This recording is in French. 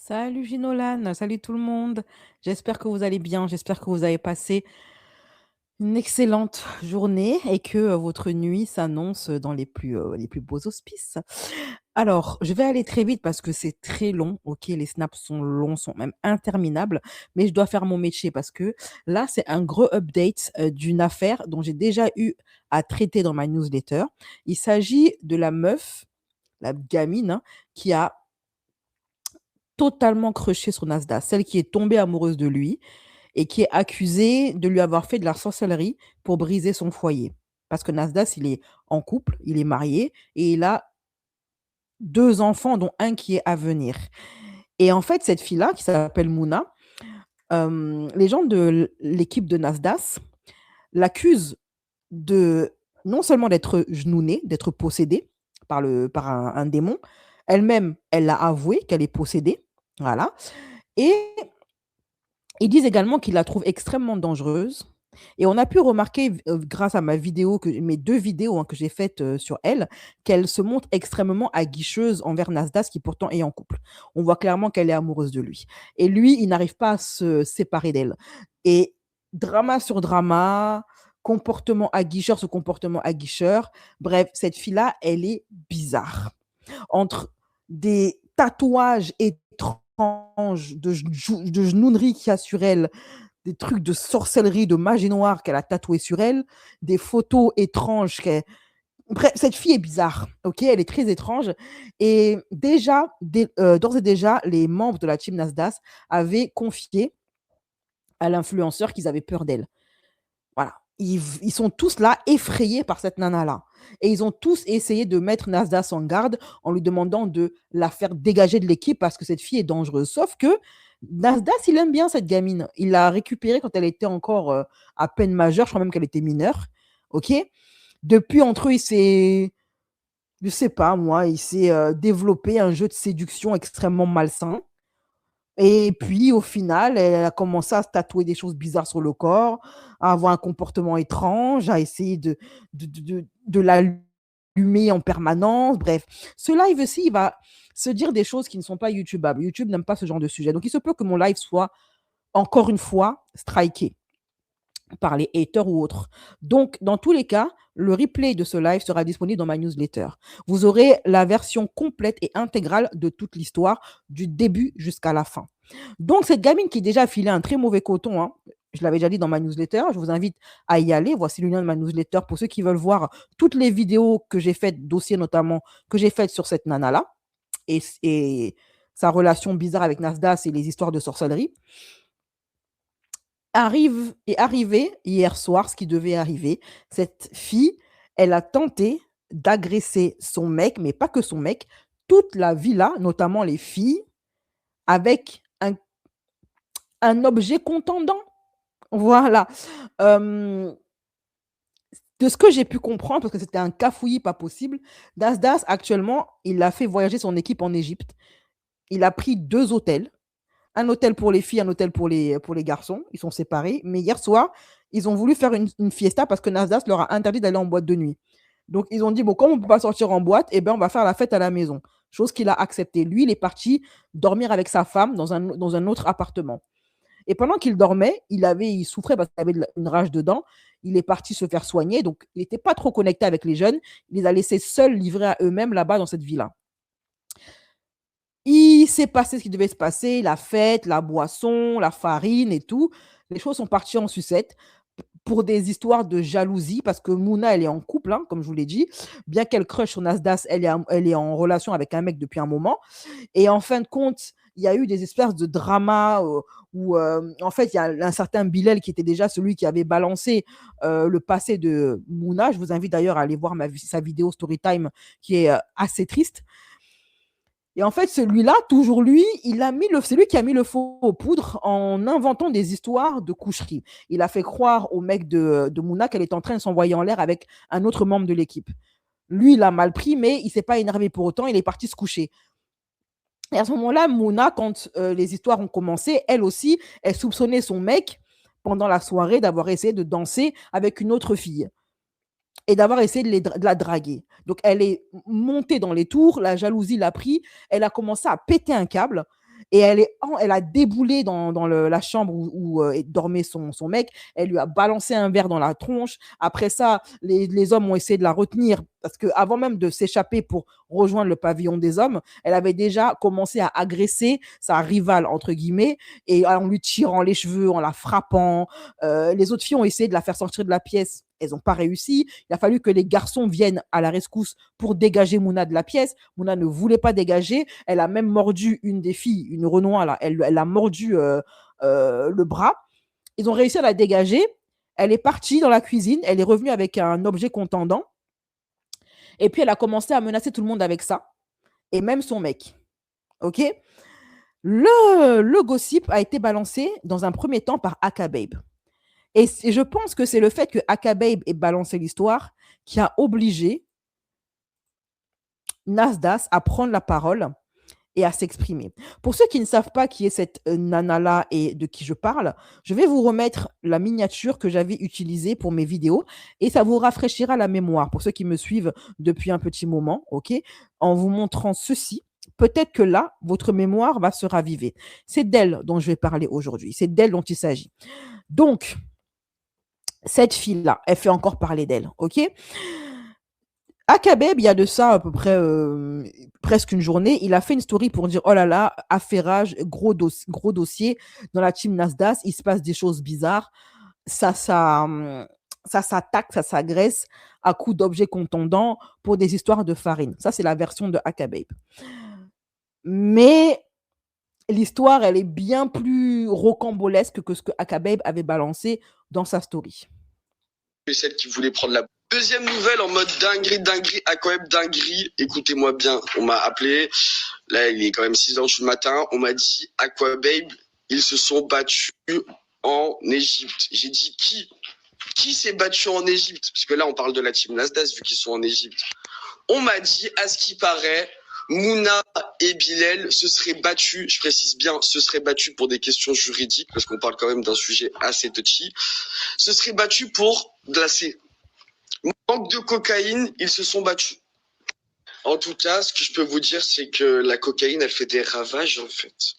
Salut Ginolan, salut tout le monde. J'espère que vous allez bien, j'espère que vous avez passé une excellente journée et que votre nuit s'annonce dans les plus beaux auspices. Alors, je vais aller très vite parce que c'est très long, ok? Les snaps sont longs, sont même interminables, mais je dois faire mon métier parce que là, c'est un gros update d'une affaire dont j'ai déjà eu à traiter dans ma newsletter. Il s'agit de la meuf, la gamine, hein, qui a totalement crushé sur Nasdaq, celle qui est tombée amoureuse de lui et qui est accusée de lui avoir fait de la sorcellerie pour briser son foyer. Parce que Nasdaq, il est en couple, il est marié et il a 2 enfants, dont un qui est à venir. Et en fait, cette fille-là, qui s'appelle Mouna, les gens de l'équipe de Nasdaq l'accusent de non seulement d'être genounée, d'être possédée par un démon, elle-même, elle l'a avoué qu'elle est possédée, voilà. Et ils disent également qu'ils la trouvent extrêmement dangereuse et on a pu remarquer grâce à mes 2 vidéos, hein, que j'ai faites, sur elle, qu'elle se montre extrêmement aguicheuse envers Nasdaq qui pourtant est en couple. On voit clairement qu'elle est amoureuse de lui et lui, il n'arrive pas à se séparer d'elle et drama sur drama, comportement aguicheur sur comportement aguicheur, bref, cette fille-là, elle est bizarre. Entre des tatouages étranges de genounerie qu'il y a sur elle, des trucs de sorcellerie, de magie noire qu'elle a tatoué sur elle, des photos étranges qu'elle... Bref, cette fille est bizarre, ok? Elle est très étrange. Et déjà, d'ores et déjà, les membres de la team Nasdaq avaient confié à l'influenceur qu'ils avaient peur d'elle. Voilà. Ils sont tous là, effrayés par cette nana-là. Et ils ont tous essayé de mettre Nasdaq en garde en lui demandant de la faire dégager de l'équipe parce que cette fille est dangereuse. Sauf que Nasdaq, il aime bien cette gamine. Il l'a récupérée quand elle était encore à peine majeure. Je crois même qu'elle était mineure. OK? Depuis, entre eux, je sais pas moi, il s'est développé un jeu de séduction extrêmement malsain. Et puis, au final, elle a commencé à se tatouer des choses bizarres sur le corps, à avoir un comportement étrange, à essayer de l'allumer en permanence. Bref, ce live aussi, il va se dire des choses qui ne sont pas YouTubables. YouTube n'aime pas ce genre de sujet. Donc, il se peut que mon live soit, encore une fois, striké par les haters ou autres. Donc, dans tous les cas, le replay de ce live sera disponible dans ma newsletter. Vous aurez la version complète et intégrale de toute l'histoire, du début jusqu'à la fin. Donc, cette gamine qui déjà filé un très mauvais coton, hein, je l'avais déjà dit dans ma newsletter, je vous invite à y aller. Voici le lien de ma newsletter pour ceux qui veulent voir toutes les vidéos que j'ai faites, dossiers notamment, que j'ai faites sur cette nana-là et sa relation bizarre avec Nasdaq et les histoires de sorcellerie. Arrivé hier soir, ce qui devait arriver, cette fille, elle a tenté d'agresser son mec, mais pas que son mec, toute la villa, notamment les filles, avec un objet contendant. Voilà. Hem, de ce que j'ai pu comprendre, parce que c'était un cafouillis pas possible, Nasdaq actuellement, il a fait voyager son équipe en Égypte. Il a pris 2 hôtels. Un hôtel pour les filles, un hôtel pour les garçons. Ils sont séparés. Mais hier soir, ils ont voulu faire une fiesta parce que Nasdaq leur a interdit d'aller en boîte de nuit. Donc, ils ont dit, bon, comme on ne peut pas sortir en boîte, eh ben, on va faire la fête à la maison. Chose qu'il a acceptée. Lui, il est parti dormir avec sa femme dans un autre appartement. Et pendant qu'il dormait, il souffrait parce qu'il avait une rage dedans. Il est parti se faire soigner. Donc, il n'était pas trop connecté avec les jeunes. Il les a laissés seuls, livrés à eux-mêmes là-bas dans cette villa. Il s'est passé ce qui devait se passer, la fête, la boisson, la farine et tout. Les choses sont parties en sucette pour des histoires de jalousie parce que Mouna, elle est en couple, hein, comme je vous l'ai dit. Bien qu'elle crush sur Nasdaq, elle est en relation avec un mec depuis un moment. Et en fin de compte, il y a eu des espèces de drama où, en fait, il y a un certain Bilal qui était déjà celui qui avait balancé le passé de Mouna. Je vous invite d'ailleurs à aller voir sa vidéo Storytime qui est assez triste. Et en fait, celui-là, toujours lui, c'est lui qui a mis le faux aux poudres en inventant des histoires de coucherie. Il a fait croire au mec de Mouna qu'elle est en train de s'envoyer en l'air avec un autre membre de l'équipe. Lui, il a mal pris, mais il s'est pas énervé pour autant, il est parti se coucher. Et à ce moment-là, Mouna, quand les histoires ont commencé, elle aussi, elle soupçonnait son mec pendant la soirée d'avoir essayé de danser avec une autre fille et d'avoir essayé de la draguer. Donc, elle est montée dans les tours, la jalousie l'a pris, elle a commencé à péter un câble et elle a déboulé dans la chambre où dormait son mec. Elle lui a balancé un verre dans la tronche. Après ça, les hommes ont essayé de la retenir parce qu'avant même de s'échapper pour rejoindre le pavillon des hommes, elle avait déjà commencé à agresser sa rivale, entre guillemets, et en lui tirant les cheveux, en la frappant. Les autres filles ont essayé de la faire sortir de la pièce. Elles n'ont pas réussi. Il a fallu que les garçons viennent à la rescousse pour dégager Mouna de la pièce. Mouna ne voulait pas dégager. Elle a même mordu une des filles, une Renoir, là. Elle a mordu le bras. Ils ont réussi à la dégager. Elle est partie dans la cuisine. Elle est revenue avec un objet contendant. Et puis, elle a commencé à menacer tout le monde avec ça. Et même son mec. OK? Le gossip a été balancé dans un premier temps par Aka Babe. Et je pense que c'est le fait que Aka Babe ait balancé l'histoire qui a obligé Nasdas à prendre la parole et à s'exprimer. Pour ceux qui ne savent pas qui est cette nana-là et de qui je parle, je vais vous remettre la miniature que j'avais utilisée pour mes vidéos et ça vous rafraîchira la mémoire pour ceux qui me suivent depuis un petit moment, ok? En vous montrant ceci, peut-être que là, votre mémoire va se raviver. C'est d'elle dont je vais parler aujourd'hui, c'est d'elle dont il s'agit. Donc, cette fille-là, elle fait encore parler d'elle, ok? Aka Babe, il y a de ça à peu près presque une journée, il a fait une story pour dire oh là là, affairage, gros dossier dans la team Nasdaq, il se passe des choses bizarres, ça s'attaque, ça s'agresse à coups d'objets contondants pour des histoires de farine. Ça, c'est la version de Aka Babe. Mais l'histoire, elle est bien plus rocambolesque que ce que Aka Babe avait balancé dans sa story. Celle qui voulait prendre la deuxième nouvelle en mode dinguerie, Aquaweb dinguerie. Écoutez-moi bien, on m'a appelé. Là, il est quand même 6h du matin. On m'a dit Aquababe, ils se sont battus en Égypte. J'ai dit qui s'est battu en Égypte? Parce que là, on parle de la team Nasdaq vu qu'ils sont en Égypte. On m'a dit, à ce qui paraît, Mouna et Bilal se seraient battus, je précise bien, se seraient battus pour des questions juridiques, parce qu'on parle quand même d'un sujet assez touchy, se seraient battus pour glacer. Manque de cocaïne, ils se sont battus. En tout cas, ce que je peux vous dire, c'est que la cocaïne, elle fait des ravages, en fait.